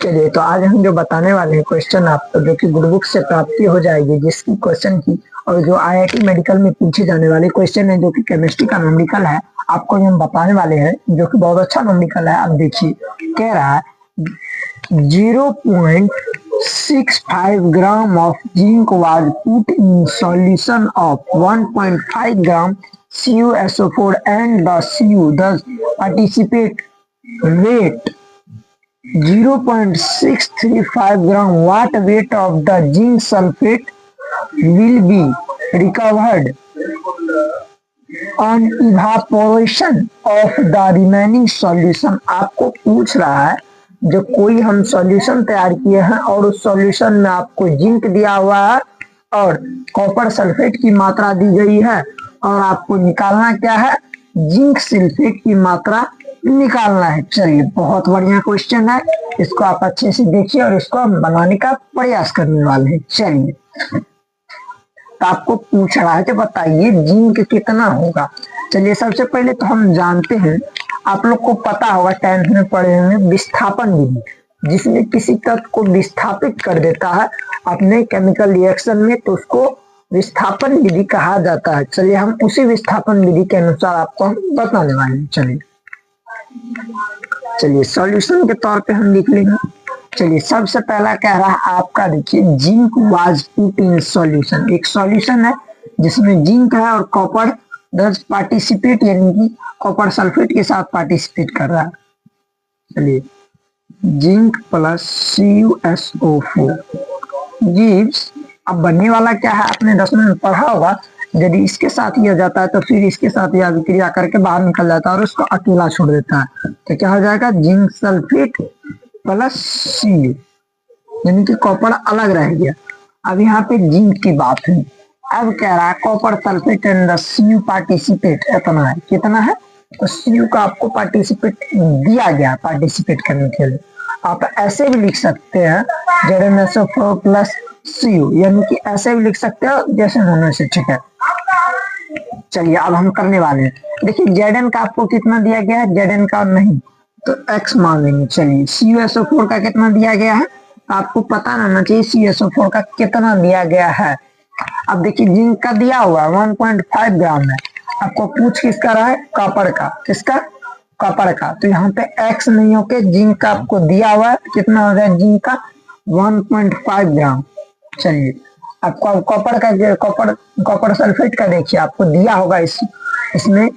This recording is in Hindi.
चलिए, तो आज हम जो बताने वाले हैं क्वेश्चन आपको, जो कि गुड बुक से प्राप्ति हो जाएगी, जिसकी क्वेश्चन की और जो आईआईटी मेडिकल में पूछे जाने वाले क्वेश्चन है, जो कि केमिस्ट्री का न्यूमेरिकल है, आपको हम बताने वाले हैं, जो कि बहुत अच्छा न्यूमेरिकल है। आप देखिए, कह रहा है 0.65 gram of zinc was put in solution of 1.5 gram CuSO4 and the Cu thus participate weight 0.635 gram. What weight of the zinc sulfate will be recovered on evaporation of the remaining solution? आपको पूछ रहा है, जो कोई हम सॉल्यूशन तैयार किए हैं और उस सॉल्यूशन में आपको जिंक दिया हुआ है और कॉपर सल्फेट की मात्रा दी गई है, और आपको निकालना क्या है, जिंक सल्फेट की मात्रा निकालना है। चलिए, बहुत बढ़िया क्वेश्चन है, इसको आप अच्छे से देखिए और इसको हम बनाने का प्रयास करने वाले हैं। चलिए, तो आपको पूछ रहा है कि बताइए जिंक कितना होगा। चलिए, सबसे पहले तो हम जानते हैं, आप लोग को पता होगा 10th में पढ़े हुए विस्थापन विधि, जिसमें किसी तत्व को विस्थापित कर देता है अपने केमिकल रिएक्शन में, तो उसको विस्थापन विधि कहा जाता है। चलिए, हम उसी विस्थापन विधि के अनुसार आपको हम बताने वाले हैं। चलिए सॉल्यूशन के तौर पे हम लिख लेंगे। चलिए, सबसे पहला कह रहा है आपका, देखिए, zinc was put in solution. एक सॉल्यूशन है जिसमें जिंक है और कॉपर दस पार्टिसिपेट, यानी कि कॉपर सल्फेट के साथ पार्टिसिपेट कर रहा है। चलिए, जिंक प्लस CuSO4 गिव्स, अब बनने वाला क्या है, आपने 10वीं में पढ़ा होगा, यदि इसके साथ ही हो जाता है तो फिर इसके साथ यह अभिक्रिया करके बाहर निकल जाता है और उसको अकेला छोड़ देता है, तो क्या हो जाएगा, जिंक सल्फेट प्लस Cu, यानी कि कॉपर अलग रह गया। अब यहाँ पे जिंक की बात है, अब कह रहा है copper sulphate and Cu participate इतना है, कितना है, तो Cu का आपको पार्टिसिपेट दिया गया, पार्टिसिपेट करने के लिए। आप ऐसे भी लिख सकते हैं ZnSO4 प्लस Cu, यानी कि ऐसे भी लिख सकते हो जैसे होने से, ठीक है। चलिए, अब हम करने वाले हैं। देखिए, Zn का आपको कितना दिया गया है, Zn का नहीं तो x मान लेंगे। चलिए, CuSO4 का कितना दिया गया है, आपको पता रहना चाहिए CuSO4 का कितना दिया गया है। अब देखिए, जिंक का दिया हुआ 1.5 ग्राम है, आपको पूछ किसका रहा है, कॉपर का, किसका, कॉपर का, तो यहाँ पे x नहीं होके जिंक का आपको दिया हुआ है, कितना हो गया जिंक का 1.5 ग्राम। चलिए, आपको कॉपर का, कॉपर सल्फेट का देखिए आपको दिया होगा इसमें